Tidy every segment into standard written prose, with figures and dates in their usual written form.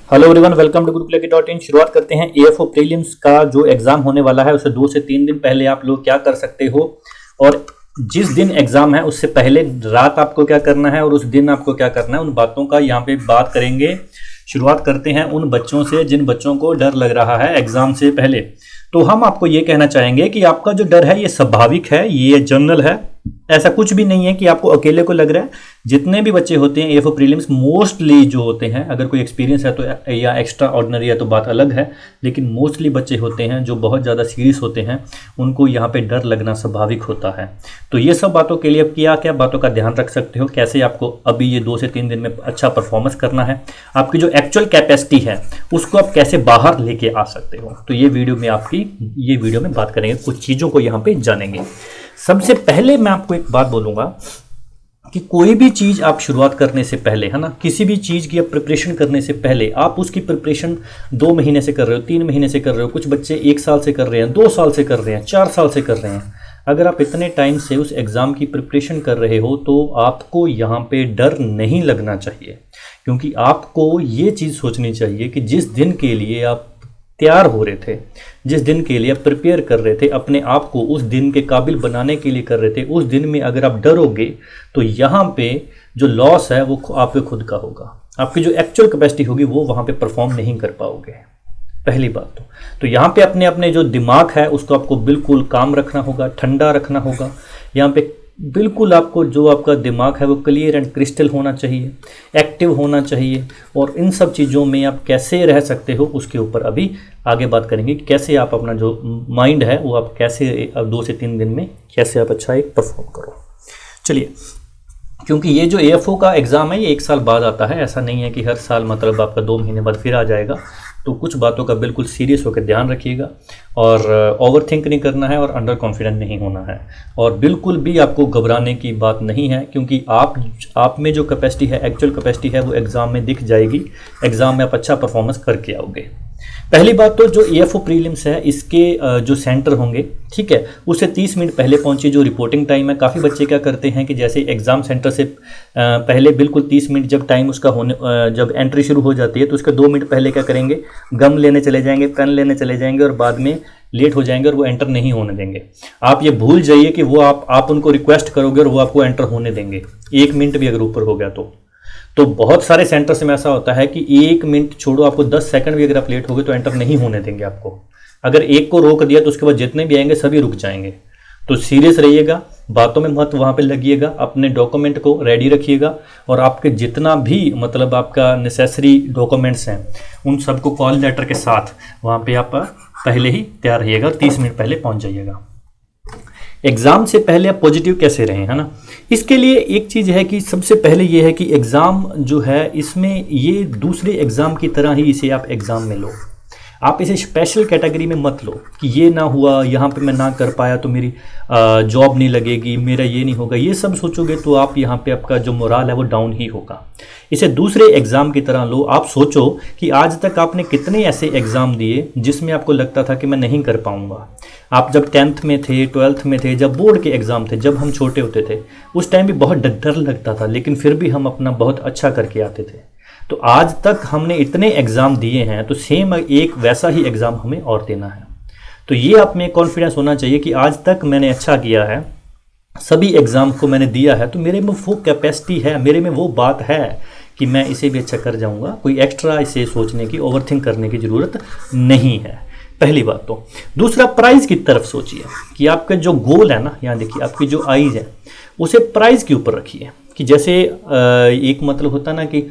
Hello everyone, welcome to gurukulaki.in। शुरुआत करते हैं एएफओ प्रीलिम्स का जो एग्जाम होने वाला है उसे 2 से 3 दिन पहले आप लोग क्या कर सकते हो, और जिस दिन एग्जाम है उससे पहले रात आपको क्या करना है और उस दिन आपको क्या करना है, उन बातों का यहाँ पे बात करेंगे। शुरुआत करते हैं उन बच्चों से जिन बच्चों को डर लग रहा है एग्जाम से पहले। तो हम आपको ये कहना चाहेंगे कि आपका जो डर है ये स्वाभाविक है, ये जनरल है, ऐसा कुछ भी नहीं है कि आपको अकेले को लग रहा है। जितने भी बच्चे होते हैं एएफओ प्रीलिम्स मोस्टली जो होते हैं, अगर कोई एक्सपीरियंस है तो या एक्स्ट्रा ऑर्डिनरी है तो बात अलग है, लेकिन मोस्टली बच्चे होते हैं जो बहुत ज़्यादा सीरियस होते हैं, उनको यहाँ पे डर लगना स्वाभाविक होता है। तो ये सब बातों के लिए अब क्या बातों का ध्यान रख सकते हो, कैसे आपको अभी ये 2 से 3 दिन में अच्छा परफॉर्मेंस करना है, आपकी जो एक्चुअल कैपेसिटी है उसको आप कैसे बाहर लेके आ सकते हो। तो ये वीडियो में बात करेंगे, कुछ चीज़ों को यहाँ पे जानेंगे। सबसे पहले मैं आपको एक बात बोलूँगा कि कोई भी चीज़ आप शुरुआत करने से पहले, है ना, किसी भी चीज़ की आप प्रिपरेशन करने से पहले आप उसकी प्रिपरेशन 2 महीने से कर रहे हो, 3 महीने से कर रहे हो, कुछ बच्चे 1 साल से कर रहे हैं, 2 साल से कर रहे हैं, 4 साल से कर रहे हैं। अगर आप इतने टाइम से उस एग्ज़ाम की प्रिपरेशन कर रहे हो तो आपको यहाँ पे डर नहीं लगना चाहिए, क्योंकि आपको ये चीज़ सोचनी चाहिए कि जिस दिन के लिए आप तैयार हो रहे थे, जिस दिन के लिए आप प्रिपेयर कर रहे थे, अपने आप को उस दिन के काबिल बनाने के लिए कर रहे थे, उस दिन में अगर आप डरोगे तो यहाँ पे जो लॉस है वो आपके खुद का होगा। आपकी जो एक्चुअल कैपेसिटी होगी वो वहाँ पे परफॉर्म नहीं कर पाओगे, पहली बात। तो यहाँ पे अपने अपने जो दिमाग है उसको आपको बिल्कुल काम रखना होगा, ठंडा रखना होगा। यहाँ पे बिल्कुल आपको जो आपका दिमाग है वो क्लियर एंड क्रिस्टल होना चाहिए, एक्टिव होना चाहिए। और इन सब चीज़ों में आप कैसे रह सकते हो उसके ऊपर अभी आगे बात करेंगे कि कैसे आप अपना जो माइंड है वो आप कैसे 2 से 3 दिन में कैसे आप अच्छा एक परफॉर्म करो। चलिए, क्योंकि ये जो एएफओ का एग्ज़ाम है ये 1 साल बाद आता है, ऐसा नहीं है कि हर साल मतलब आपका 2 महीने बाद फिर आ जाएगा। तो कुछ बातों का बिल्कुल सीरियस होकर ध्यान रखिएगा, और ओवर थिंक नहीं करना है और अंडर कॉन्फिडेंट नहीं होना है, और बिल्कुल भी आपको घबराने की बात नहीं है, क्योंकि आप में जो कैपेसिटी है, एक्चुअल कैपेसिटी है, वो एग्ज़ाम में दिख जाएगी। एग्ज़ाम में आप अच्छा परफॉर्मेंस करके आओगे। पहली बात तो जो एएफओ प्रीलिम्स है इसके जो सेंटर होंगे, ठीक है, उससे 30 मिनट पहले पहुंचे। जो रिपोर्टिंग टाइम है, काफ़ी बच्चे क्या करते हैं कि जैसे एग्ज़ाम सेंटर से पहले बिल्कुल 30 मिनट जब टाइम उसका होने जब एंट्री शुरू हो जाती है तो उसके 2 मिनट पहले क्या करेंगे, गम लेने चले जाएंगे, पेन लेने चले जाएंगे और बाद में लेट हो जाएंगे और वो एंटर नहीं होने देंगे। आप ये भूल जाइए कि वो आप उनको रिक्वेस्ट करोगे और वो आपको एंटर होने देंगे, 1 मिनट भी अगर ऊपर हो गया तो बहुत सारे सेंटर्स में ऐसा होता है कि 1 मिनट छोड़ो, आपको 10 सेकंड भी अगर आप लेट हो गए तो एंटर नहीं होने देंगे आपको। अगर एक को रोक दिया तो उसके बाद जितने भी आएंगे सभी रुक जाएंगे। तो सीरियस रहिएगा, बातों में मत वहाँ पे लगिएगा, अपने डॉक्यूमेंट को रेडी रखिएगा, और आपके जितना भी मतलब आपका नेसेसरी डॉक्यूमेंट्स हैं उन सबको कॉल लेटर के साथ वहाँ पे आप पहले ही तैयार रहिएगा, 30 मिनट पहले पहुँच जाइएगा। एग्ज़ाम से पहले आप पॉजिटिव कैसे रहें, है ना, इसके लिए एक चीज़ है कि सबसे पहले ये है कि एग्ज़ाम जो है इसमें ये दूसरे एग्ज़ाम की तरह ही इसे आप एग्ज़ाम में लो। आप इसे स्पेशल कैटेगरी में मत लो कि ये ना हुआ, यहाँ पे मैं ना कर पाया तो मेरी जॉब नहीं लगेगी, मेरा ये नहीं होगा। ये सब सोचोगे तो आप यहाँ पे आपका जो मोराल है वो डाउन ही होगा। इसे दूसरे एग्ज़ाम की तरह लो। आप सोचो कि आज तक आपने कितने ऐसे एग्ज़ाम दिए जिसमें आपको लगता था कि मैं नहीं कर पाऊँगा। आप जब 10th में थे, 12th में थे, जब बोर्ड के एग्ज़ाम थे, जब हम छोटे होते थे, उस टाइम भी बहुत डर लगता था, लेकिन फिर भी हम अपना बहुत अच्छा करके आते थे। तो आज तक हमने इतने एग्ज़ाम दिए हैं तो सेम एक वैसा ही एग्ज़ाम हमें और देना है। तो ये आप में कॉन्फिडेंस होना चाहिए कि आज तक मैंने अच्छा किया है, सभी एग्ज़ाम को मैंने दिया है, तो मेरे में वो कैपेसिटी है, मेरे में वो बात है कि मैं इसे भी अच्छा कर जाऊंगा। कोई एक्स्ट्रा इसे सोचने की, ओवरथिंक करने की ज़रूरत नहीं है, पहली बात तो। दूसरा, प्राइज़ की तरफ सोचिए कि आपका जो गोल है ना, यहाँ देखिए आपकी जो आइज़ है उसे प्राइज़ के ऊपर रखिए। कि जैसे एक मतलब होता ना कि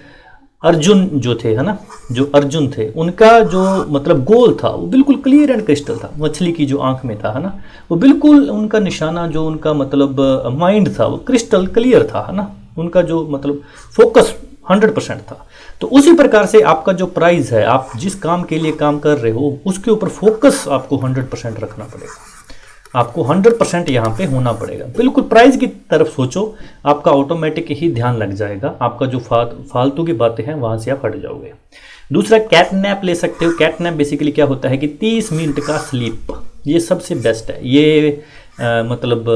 अर्जुन जो थे, है ना, जो अर्जुन थे उनका जो मतलब गोल था वो बिल्कुल क्लियर एंड क्रिस्टल था, मछली की जो आंख में था, है ना, वो बिल्कुल उनका निशाना जो उनका मतलब माइंड था वो क्रिस्टल क्लियर था, है ना, उनका जो मतलब फोकस 100% था। तो उसी प्रकार से आपका जो प्राइज़ है, आप जिस काम के लिए काम कर रहे हो उसके ऊपर फोकस आपको 100% रखना पड़ेगा, आपको 100% यहाँ पे होना पड़ेगा। बिल्कुल प्राइज़ की तरफ सोचो, आपका ऑटोमेटिक ही ध्यान लग जाएगा, आपका जो फालतू की बातें हैं वहाँ से आप हट जाओगे। दूसरा, कैट नैप ले सकते हो। कैट नैप बेसिकली क्या होता है कि 30 मिनट का स्लीप, ये सबसे बेस्ट है। ये मतलब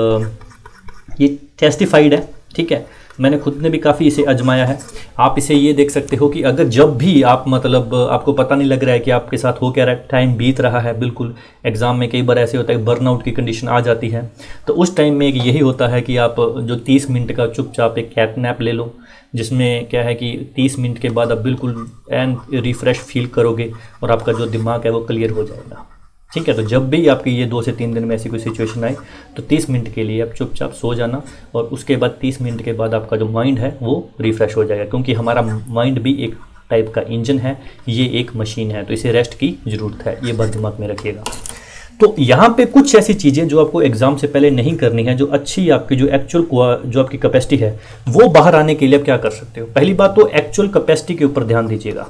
ये टेस्टिफाइड है, ठीक है, मैंने खुद ने भी काफ़ी इसे आजमाया है। आप इसे ये देख सकते हो कि अगर जब भी आप मतलब आपको पता नहीं लग रहा है कि आपके साथ हो क्या रहा है, टाइम बीत रहा है, बिल्कुल एग्ज़ाम में कई बार ऐसे होता है कि बर्नआउट की कंडीशन आ जाती है, तो उस टाइम में यही होता है कि आप जो 30 मिनट का चुपचाप एक कैट नैप ले लो, जिसमें क्या है कि 30 मिनट के बाद आप बिल्कुल एंड रिफ़्रेश फील करोगे और आपका जो दिमाग है वो क्लियर हो जाएगा। ठीक है, तो जब भी आपकी ये 2 से 3 दिन में ऐसी कोई सिचुएशन आए तो 30 मिनट के लिए आप चुपचाप सो जाना, और उसके बाद 30 मिनट के बाद आपका जो माइंड है वो रिफ़्रेश हो जाएगा, क्योंकि हमारा माइंड भी एक टाइप का इंजन है, ये एक मशीन है, तो इसे रेस्ट की ज़रूरत है, ये बात दिमाग में रखिएगा। तो यहाँ पे कुछ ऐसी चीज़ें जो आपको एग्ज़ाम से पहले नहीं करनी है, जो अच्छी आपकी जो एक्चुअल जो आपकी कैपेसिटी है वो बाहर आने के लिए आप क्या कर सकते हो। पहली बात तो एक्चुअल कैपेसिटी के ऊपर ध्यान दीजिएगा।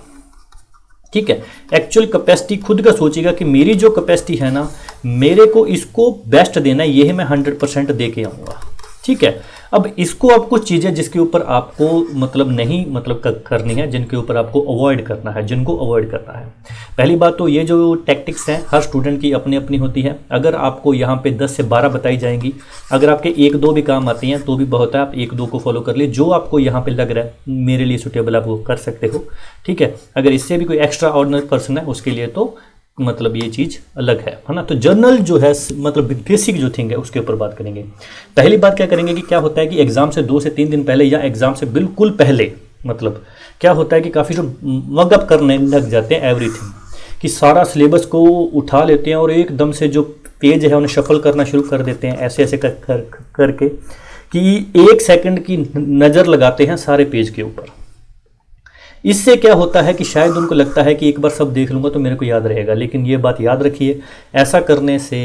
ठीक है, एक्चुअल कैपेसिटी खुद का सोचिएगा कि मेरी जो कैपेसिटी है ना, मेरे को इसको बेस्ट देना है, ये मैं 100% दे के आऊँगा। ठीक है, अब इसको आप कुछ चीज़ें जिसके ऊपर आपको मतलब नहीं मतलब करनी है, जिनके ऊपर आपको अवॉइड करना है, जिनको अवॉइड करना है। पहली बात तो ये जो टैक्टिक्स हैं हर स्टूडेंट की अपनी अपनी होती है। अगर आपको यहाँ पे 10 से 12 बताई जाएंगी, अगर आपके 1-2 भी काम आती हैं तो भी बहुत है, आप 1-2 को फॉलो कर लिए, जो आपको यहाँ पे लग रहा है मेरे लिए सूटेबल आप वो कर सकते हो। ठीक है, अगर इससे भी कोई एक्स्ट्रा ऑर्डिनरी पर्सन है उसके लिए तो मतलब ये चीज़ अलग है ना। तो जर्नल जो है मतलब बेसिक जो थिंग है उसके ऊपर बात करेंगे। पहली बात क्या करेंगे कि क्या होता है कि एग्ज़ाम से 2 से 3 दिन पहले या एग्ज़ाम से बिल्कुल पहले मतलब क्या होता है कि काफ़ी जो मगअप करने लग जाते हैं एवरीथिंग, कि सारा सिलेबस को उठा लेते हैं और एकदम से जो पेज है उन्हें शफल करना शुरू कर देते हैं, ऐसे ऐसे करके कि 1 सेकंड की नज़र लगाते हैं सारे पेज के ऊपर। इससे क्या होता है कि शायद उनको लगता है कि एक बार सब देख लूँगा तो मेरे को याद रहेगा, लेकिन ये बात याद रखिए, ऐसा करने से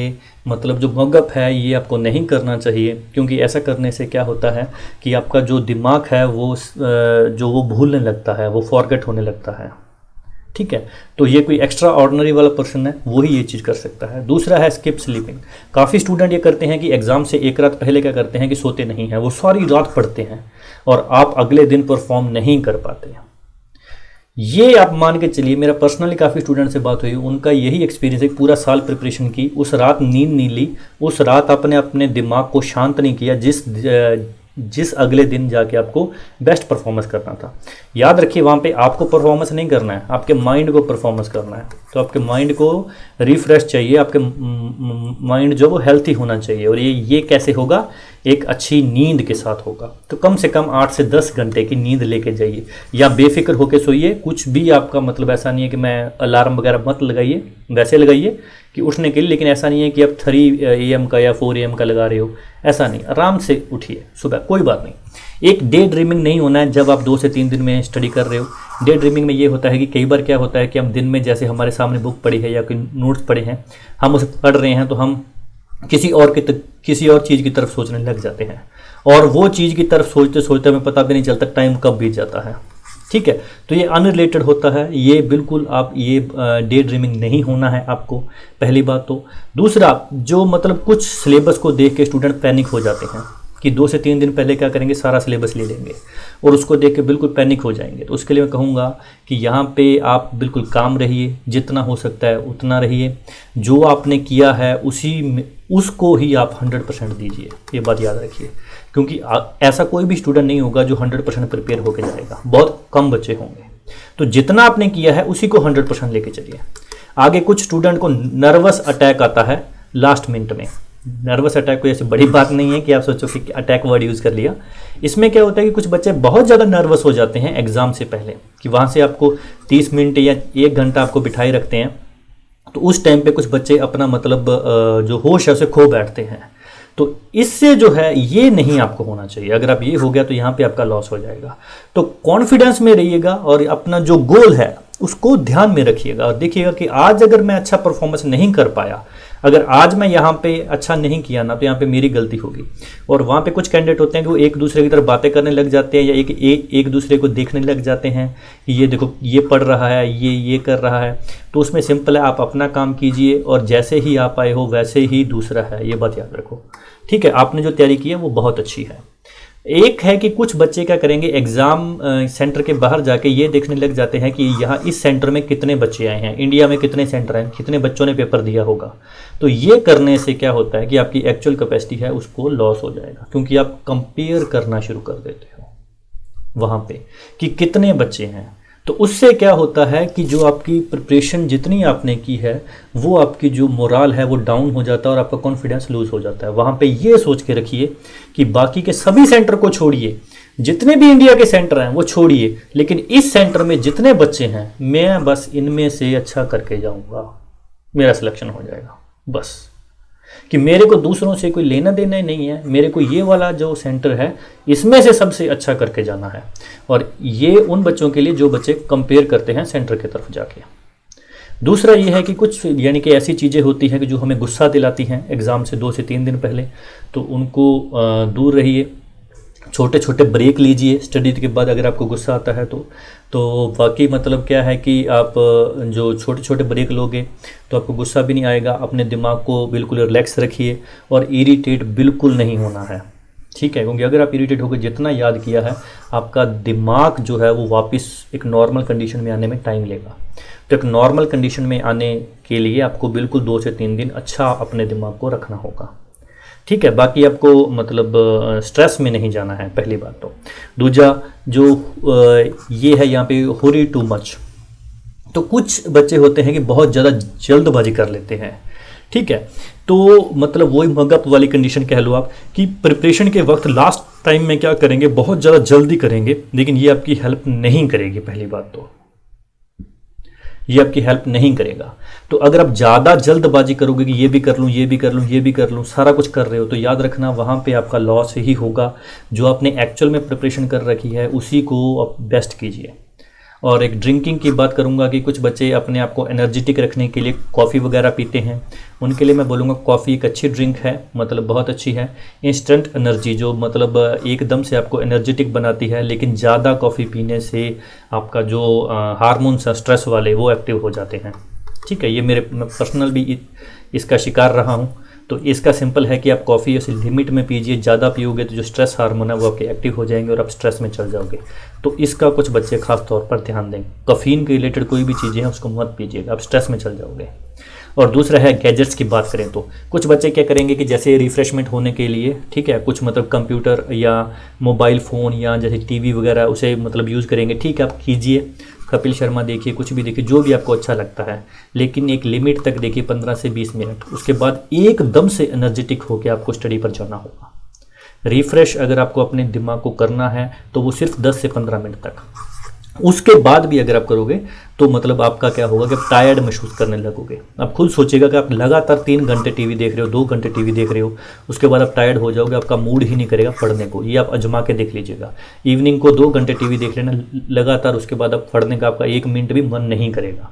मतलब जो मगअप है ये आपको नहीं करना चाहिए, क्योंकि ऐसा करने से क्या होता है कि आपका जो दिमाग है वो जो वो भूलने लगता है, वो फॉरगेट होने लगता है। ठीक है, तो ये कोई एक्स्ट्रा ऑर्डिनरी वाला पर्सन है वही ये चीज़ कर सकता है। दूसरा है स्किप स्लीपिंग। काफ़ी स्टूडेंट ये करते हैं कि एग्ज़ाम से एक रात पहले क्या करते हैं कि सोते नहीं हैं, वो सारी रात पढ़ते हैं और आप अगले दिन परफॉर्म नहीं कर पाते हैं। ये आप मान के चलिए, मेरा पर्सनली काफ़ी स्टूडेंट से बात हुई, उनका यही एक्सपीरियंस है, पूरा साल प्रिपरेशन की, उस रात नींद नहीं ली, उस रात आपने अपने दिमाग को शांत नहीं किया जिस अगले दिन जाके आपको बेस्ट परफॉर्मेंस करना था। याद रखिए वहाँ पे आपको परफॉर्मेंस नहीं करना है, आपके माइंड को परफॉर्मेंस करना है। तो आपके माइंड को रिफ्रेश चाहिए, आपके माइंड जो वो हेल्थी होना चाहिए, और ये कैसे होगा, एक अच्छी नींद के साथ होगा। तो कम से कम 8 से 10 घंटे की नींद लेके जाइए, या बेफिक्र होके सोइए। कुछ भी आपका मतलब ऐसा नहीं है कि मैं अलार्म वगैरह मत लगाइए, वैसे लगाइए कि उठने के लिए, लेकिन ऐसा नहीं है कि आप 3 AM का या 4 AM का लगा रहे हो, ऐसा नहीं। आराम से उठिए सुबह, कोई बात नहीं। एक डे ड्रीमिंग नहीं होना है जब आप 2 से 3 दिन में स्टडी कर रहे हो। डे ड्रीमिंग में ये होता है कि कई बार क्या होता है कि हम दिन में जैसे हमारे सामने बुक पड़ी है या कोई नोट्स पड़े हैं, हम उसे पढ़ रहे हैं, तो हम किसी और चीज़ की तरफ सोचने लग जाते हैं, और वो चीज़ की तरफ सोचते सोचते हमें पता भी नहीं चलता टाइम कब बीत जाता है। ठीक है, तो ये अनरिलेटेड होता है, ये बिल्कुल आप ये डे ड्रीमिंग नहीं होना है आपको, पहली बात तो। दूसरा, जो मतलब कुछ सिलेबस को देख के स्टूडेंट पैनिक हो जाते हैं कि 2 से 3 दिन पहले क्या करेंगे, सारा सिलेबस ले लेंगे और उसको देख के बिल्कुल पैनिक हो जाएंगे। तो उसके लिए मैं कहूँगा कि यहाँ पे आप बिल्कुल काम रहिए, जितना हो सकता है उतना रहिए, जो आपने किया है उसको ही आप 100% दीजिए, ये बात याद रखिए, क्योंकि ऐसा कोई भी स्टूडेंट नहीं होगा जो 100% प्रिपेयर होकर जाएगा, बहुत कम बच्चे होंगे। तो जितना आपने किया है उसी को 100% लेके चलिए। आगे कुछ स्टूडेंट को नर्वस अटैक आता है लास्ट मिनट में। नर्वस अटैक कोई ऐसी बड़ी बात नहीं है कि आप सोचो कि अटैक वर्ड यूज़ कर लिया। इसमें क्या होता है कि कुछ बच्चे बहुत ज़्यादा नर्वस हो जाते हैं एग्ज़ाम से पहले, कि वहाँ से आपको 30 मिनट या 1 घंटा आपको बिठाए रखते हैं, तो उस टाइम पे कुछ बच्चे अपना मतलब जो होश है उसे खो बैठते हैं। तो इससे जो है ये नहीं आपको होना चाहिए। अगर आप ये हो गया तो यहाँ पे आपका लॉस हो जाएगा। तो कॉन्फिडेंस में रहिएगा और अपना जो गोल है उसको ध्यान में रखिएगा, और देखिएगा कि आज अगर मैं अच्छा परफॉर्मेंस नहीं कर पाया, अगर आज मैं यहाँ पे अच्छा नहीं किया ना, तो यहाँ पे मेरी गलती होगी। और वहाँ पे कुछ कैंडिडेट होते हैं कि वो एक दूसरे की तरफ बातें करने लग जाते हैं, या एक दूसरे को देखने लग जाते हैं कि ये देखो ये पढ़ रहा है, ये कर रहा है। तो उसमें सिंपल है, आप अपना काम कीजिए और जैसे ही आप आए हो वैसे ही दूसरा है, ये बात याद रखो। ठीक है, आपने जो तैयारी की है वो बहुत अच्छी है। एक है कि कुछ बच्चे क्या करेंगे, एग्ज़ाम सेंटर के बाहर जाके ये देखने लग जाते हैं कि यहाँ इस सेंटर में कितने बच्चे आए हैं, इंडिया में कितने सेंटर हैं, कितने बच्चों ने पेपर दिया होगा। तो ये करने से क्या होता है कि आपकी एक्चुअल कैपेसिटी है उसको लॉस हो जाएगा, क्योंकि आप कंपेयर करना शुरू कर देते हो। वहाँ पे कि कितने बच्चे हैं। तो उससे क्या होता है कि जो आपकी प्रिपरेशन जितनी आपने की है वो आपकी जो मोराल है वो डाउन हो जाता है और आपका कॉन्फिडेंस लूज हो जाता है। वहाँ पे ये सोच के रखिए कि बाकी के सभी सेंटर को छोड़िए, जितने भी इंडिया के सेंटर हैं वो छोड़िए, लेकिन इस सेंटर में जितने बच्चे हैं मैं बस इनमें से अच्छा करके जाऊँगा, मेरा सिलेक्शन हो जाएगा बस। कि मेरे को दूसरों से कोई लेना देना ही नहीं है, मेरे को ये वाला जो सेंटर है इसमें से सबसे अच्छा करके जाना है। और ये उन बच्चों के लिए जो बच्चे कंपेयर करते हैं सेंटर की तरफ जाके। दूसरा ये है कि कुछ यानी कि ऐसी चीज़ें होती हैं कि जो हमें गुस्सा दिलाती हैं एग्ज़ाम से 2 से 3 दिन पहले, तो उनको दूर रहिए। छोटे छोटे ब्रेक लीजिए स्टडी के बाद अगर आपको गुस्सा आता है तो बाकी मतलब क्या है कि आप जो छोटे छोटे ब्रेक लोगे तो आपको गुस्सा भी नहीं आएगा। अपने दिमाग को बिल्कुल रिलैक्स रखिए और इरिटेट बिल्कुल नहीं होना है, ठीक है, क्योंकि अगर आप इरिटेट होकर जितना याद किया है आपका दिमाग जो है वो वापस एक नॉर्मल कंडीशन में आने में टाइम लेगा। तो एक नॉर्मल कंडीशन में आने के लिए आपको बिल्कुल 2 से 3 दिन अच्छा अपने दिमाग को रखना होगा, ठीक है। बाकी आपको मतलब स्ट्रेस में नहीं जाना है, पहली बात तो। दूसरा जो ये है यहाँ पे होरी टू मच, तो कुछ बच्चे होते हैं कि बहुत ज़्यादा जल्दबाजी कर लेते हैं, ठीक है। तो मतलब वही मगअप वाली कंडीशन कह लो आप कि प्रिपरेशन के वक्त लास्ट टाइम में क्या करेंगे, बहुत ज़्यादा जल्दी करेंगे, लेकिन ये आपकी हेल्प नहीं करेगी। पहली बात तो ये आपकी हेल्प नहीं करेगा। तो अगर आप ज़्यादा जल्दबाजी करोगे कि ये भी कर लूँ, ये भी कर लूँ, ये भी कर लूँ, सारा कुछ कर रहे हो, तो याद रखना वहाँ पे आपका लॉस ही होगा। जो आपने एक्चुअल में प्रिपरेशन कर रखी है उसी को आप बेस्ट कीजिए। और एक ड्रिंकिंग की बात करूँगा कि कुछ बच्चे अपने आप को एनर्जेटिक रखने के लिए कॉफ़ी वगैरह पीते हैं, उनके लिए मैं बोलूँगा कॉफ़ी एक अच्छी ड्रिंक है, मतलब बहुत अच्छी है। इंस्टेंट एनर्जी जो मतलब एकदम से आपको एनर्जेटिक बनाती है, लेकिन ज़्यादा कॉफ़ी पीने से आपका जो हार्मोन्स हैं स्ट्रेस वाले वो एक्टिव हो जाते हैं, ठीक है। ये मैं पर्सनल भी इसका शिकार रहा हूँ। तो इसका सिंपल है कि आप कॉफ़ी उस लिमिट में पीजिए, ज़्यादा पियोगे तो जो स्ट्रेस हार्मोन है वो आपके एक्टिव हो जाएंगे और आप स्ट्रेस में चल जाओगे। तो इसका कुछ बच्चे खास तौर पर ध्यान दें। कैफीन के रिलेटेड कोई भी चीज़ें हैं उसको मत पीजिएगा, आप स्ट्रेस में चल जाओगे। और दूसरा है गैजेट्स की बात करें तो कुछ बच्चे क्या करेंगे कि जैसे रिफ्रेशमेंट होने के लिए, ठीक है, कुछ मतलब कंप्यूटर या मोबाइल फ़ोन या जैसे टीवी वगैरह उसे मतलब यूज़ करेंगे, ठीक है, आप कीजिए। कपिल शर्मा देखिए, कुछ भी देखिए, जो भी आपको अच्छा लगता है, लेकिन एक लिमिट तक देखिए, 15 से 20 मिनट। उसके बाद एकदम से एनर्जेटिक होकर आपको स्टडी पर जाना होगा। रिफ्रेश अगर आपको अपने दिमाग को करना है तो वो सिर्फ 10 से 15 मिनट तक। उसके बाद भी अगर आप करोगे तो मतलब आपका क्या होगा कि आप टायर्ड महसूस करने लगोगे। आप खुद सोचिएगा कि आप लगातार 3 घंटे टीवी देख रहे हो, 2 घंटे टीवी देख रहे हो, उसके बाद आप टायर्ड हो जाओगे, आपका मूड ही नहीं करेगा पढ़ने को। ये आप आजमा के देख लीजिएगा। इवनिंग को 2 घंटे टीवी देख लेना लगातार, उसके बाद आप पढ़ने का आपका 1 मिनट भी मन नहीं करेगा,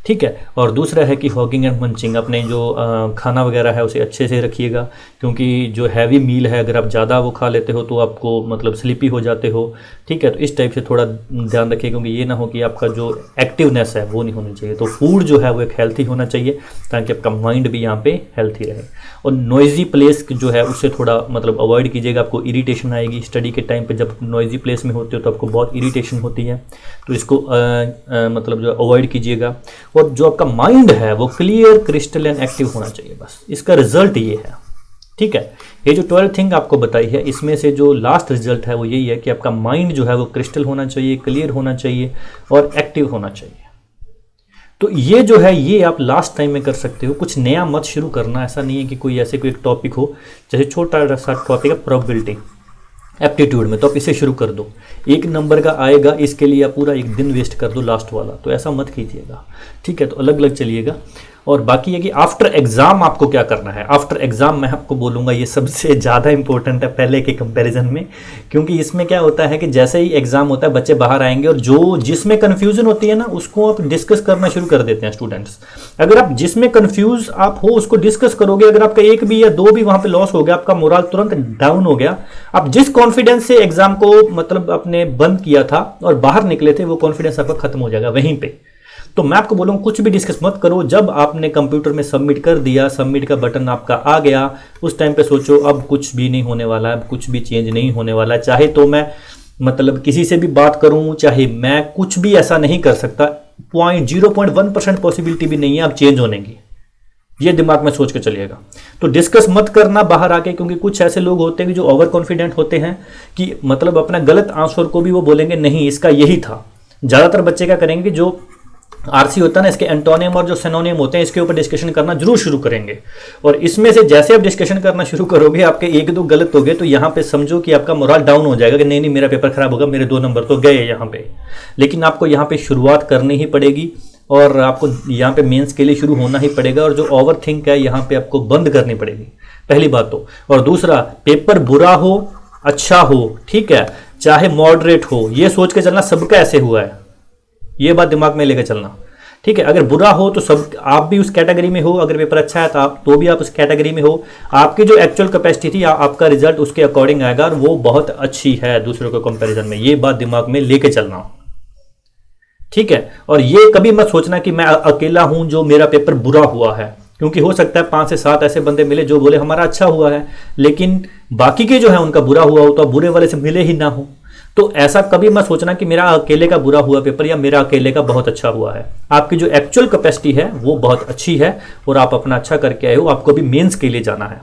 ठीक है। और दूसरा है कि हॉगिंग एंड मंचिंग, अपने जो खाना वगैरह है उसे अच्छे से रखिएगा, क्योंकि जो हैवी मील है अगर आप ज़्यादा वो खा लेते हो तो आपको मतलब स्लीपी हो जाते हो, ठीक है। तो इस टाइप से थोड़ा ध्यान रखिए, क्योंकि ये ना हो कि आपका जो एक्टिवनेस है वो नहीं होनी चाहिए। तो फूड जो है वो एक हेल्थी होना चाहिए ताकि आपका माइंड भी यहाँ पे हेल्थी रहे। और नॉइजी प्लेस जो है उससे थोड़ा मतलब अवॉइड कीजिएगा, आपको इरिटेशन आएगी स्टडी के टाइम पे। जब नॉइजी प्लेस में होते हो तो आपको बहुत इरिटेशन होती है, तो इसको मतलब जो अवॉइड कीजिएगा। और जो आपका माइंड है वो क्लियर, क्रिस्टल एंड एक्टिव होना चाहिए, बस इसका रिजल्ट ये है, ठीक है। ये जो 12 थिंग आपको बताई है इसमें से जो लास्ट रिजल्ट है वो यही है कि आपका माइंड जो है वो क्रिस्टल होना चाहिए, क्लियर होना चाहिए और एक्टिव होना चाहिए। तो ये जो है ये आप लास्ट टाइम में कर सकते हो, कुछ नया मत शुरू करना। ऐसा नहीं है कि कोई ऐसे कोई एक टॉपिक हो, जैसे छोटा सा टॉपिक है प्रोबेबिलिटी एप्टीट्यूड में, तो आप इसे शुरू कर दो, 1 नंबर का आएगा, इसके लिए आप पूरा 1 दिन वेस्ट कर दो लास्ट वाला। तो ऐसा मत कीजिएगा, ठीक है। तो अलग अलग चलिएगा। और बाकी है कि आफ्टर एग्जाम आपको क्या करना है। आफ्टर एग्जाम मैं आपको बोलूँगा ये सबसे ज़्यादा इंपॉर्टेंट है पहले के कंपैरिजन में, क्योंकि इसमें क्या होता है कि जैसे ही एग्जाम होता है बच्चे बाहर आएंगे और जो जिसमें कन्फ्यूजन होती है ना उसको आप डिस्कस करना शुरू कर देते हैं स्टूडेंट्स। अगर आप जिसमें कन्फ्यूज आप हो उसको डिस्कस करोगे, अगर आपका 1 भी या 2 भी वहाँ पे लॉस हो गया, आपका मोरल तुरंत डाउन हो गया, आप जिस कॉन्फिडेंस से एग्जाम को मतलब आपने बंद किया था और बाहर निकले थे वो कॉन्फिडेंस आपका खत्म हो जाएगा वहीं पे। तो मैं आपको बोलूँगा कुछ भी डिस्कस मत करो। जब आपने कंप्यूटर में सबमिट कर दिया, सबमिट का बटन आपका आ गया, उस टाइम पे सोचो अब कुछ भी नहीं होने वाला है, अब कुछ भी चेंज नहीं होने वाला है। चाहे तो मैं मतलब किसी से भी बात करूं, चाहे मैं कुछ भी ऐसा नहीं कर सकता, 0.1% पॉसिबिलिटी भी नहीं है आप चेंज होने की, ये दिमाग में सोच के चलिएगा। तो डिस्कस मत करना बाहर आके, क्योंकि कुछ ऐसे लोग होते हैं जो ओवर कॉन्फिडेंट होते हैं कि मतलब अपना गलत आंसर को भी वो बोलेंगे नहीं इसका यही था। ज़्यादातर बच्चे क्या करेंगे कि जो आरसी होता है ना, इसके एंटोनियम और जो सिनोनियम होते हैं इसके ऊपर डिस्कशन करना जरूर शुरू करेंगे। और इसमें से जैसे आप डिस्कशन करना शुरू करोगे, आपके एक दो गलत हो गए तो यहाँ पे समझो कि आपका मोरल डाउन हो जाएगा कि नहीं मेरा पेपर खराब होगा, मेरे 2 नंबर तो गए यहाँ पे। लेकिन आपको यहाँ पे शुरुआत करनी ही पड़ेगी और आपको यहाँ पे मेंस के लिए शुरू होना ही पड़ेगा, और जो ओवर थिंक है यहाँ पे आपको बंद करनी पड़ेगी, पहली बात तो। और दूसरा, पेपर बुरा हो अच्छा हो, ठीक है, चाहे मॉडरेट हो, ये सोच के चलना सबका ऐसे हुआ है, ये बात दिमाग में लेकर चलना, ठीक है। अगर बुरा हो तो सब आप भी उस कैटेगरी में हो, अगर पेपर अच्छा है तो भी आप उस कैटेगरी में हो। आपकी जो एक्चुअल कैपेसिटी थी आपका रिजल्ट उसके अकॉर्डिंग आएगा और वो बहुत अच्छी है दूसरों के कंपैरिजन में, ये बात दिमाग में लेके चलना, ठीक है। और ये कभी मत सोचना कि मैं अकेला हूं जो मेरा पेपर बुरा हुआ है, क्योंकि हो सकता है 5 से 7 ऐसे बंदे मिले जो बोले हमारा अच्छा हुआ है, लेकिन बाकी के जो है उनका बुरा हुआ हो तो बुरे वाले से मिले ही ना हो। तो ऐसा कभी मत सोचना कि मेरा अकेले का बुरा हुआ पेपर या मेरा अकेले का बहुत अच्छा हुआ है। आपकी जो एक्चुअल कैपेसिटी है वो बहुत अच्छी है और आप अपना अच्छा करके आए हो, आपको भी मेंस के लिए जाना है।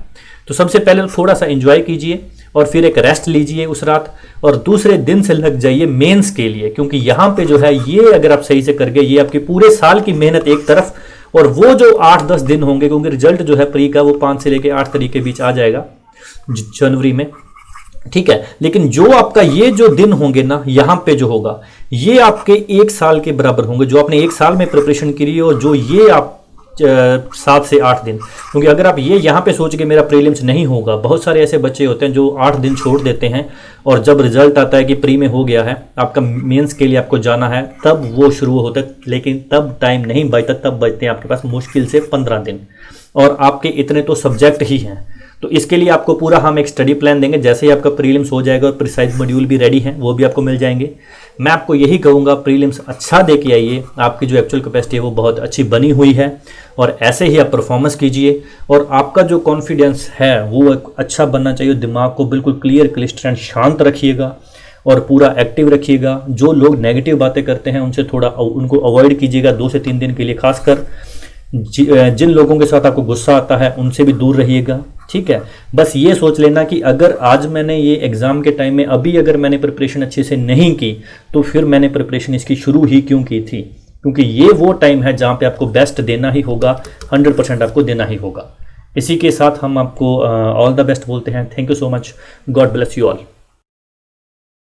तो सबसे पहले थोड़ा सा एंजॉय कीजिए और फिर एक रेस्ट लीजिए उस रात, और दूसरे दिन से लग जाइए मेंस के लिए, क्योंकि यहाँ पे जो है ये अगर आप सही से कर गए, ये आपकी पूरे साल की मेहनत एक तरफ, और वो जो 8-10 दिन होंगे, क्योंकि रिजल्ट जो है प्री का वो 5 से लेकर 8 तारीख के बीच आ जाएगा जनवरी में, ठीक है। लेकिन जो आपका ये जो दिन होंगे ना यहाँ पे जो होगा, ये आपके 1 साल के बराबर होंगे, जो आपने 1 साल में प्रिपरेशन करी है, और जो ये आप 7 से 8 दिन, क्योंकि अगर आप ये यहाँ पे सोच के मेरा प्रीलिम्स नहीं होगा, बहुत सारे ऐसे बच्चे होते हैं जो 8 दिन छोड़ देते हैं और जब रिजल्ट आता है कि प्री में हो गया है, आपका मेंस के लिए आपको जाना है, तब वो शुरू होता है। लेकिन तब टाइम नहीं बचता, तब बचते हैं आपके पास मुश्किल से 15 दिन, और आपके इतने तो सब्जेक्ट ही हैं। तो इसके लिए आपको पूरा हम एक स्टडी प्लान देंगे, जैसे ही आपका प्रीलिम्स हो जाएगा और प्रिसाइज मॉड्यूल भी रेडी हैं, वो भी आपको मिल जाएंगे। मैं आपको यही कहूँगा प्रीलिम्स अच्छा दे के आइए, आपकी जो एक्चुअल कैपेसिटी है वो बहुत अच्छी बनी हुई है, और ऐसे ही आप परफॉर्मेंस कीजिए, और आपका जो कॉन्फिडेंस है वो अच्छा बनना चाहिए। दिमाग को बिल्कुल क्लियर, क्लिस्टर एंड शांत रखिएगा और पूरा एक्टिव रखिएगा। जो लोग नेगेटिव बातें करते हैं उनसे थोड़ा उनको अवॉइड कीजिएगा 2 से 3 दिन के लिए, खासकर जिन लोगों के साथ आपको गुस्सा आता है उनसे भी दूर रहिएगा, ठीक है। बस ये सोच लेना कि अगर आज मैंने ये एग्ज़ाम के टाइम में अभी अगर मैंने प्रिपरेशन अच्छे से नहीं की तो फिर मैंने प्रिपरेशन इसकी शुरू ही क्यों की थी, क्योंकि ये वो टाइम है जहाँ पे आपको बेस्ट देना ही होगा, 100% आपको देना ही होगा। इसी के साथ हम आपको ऑल द बेस्ट बोलते हैं। Thank you so much, God bless you all.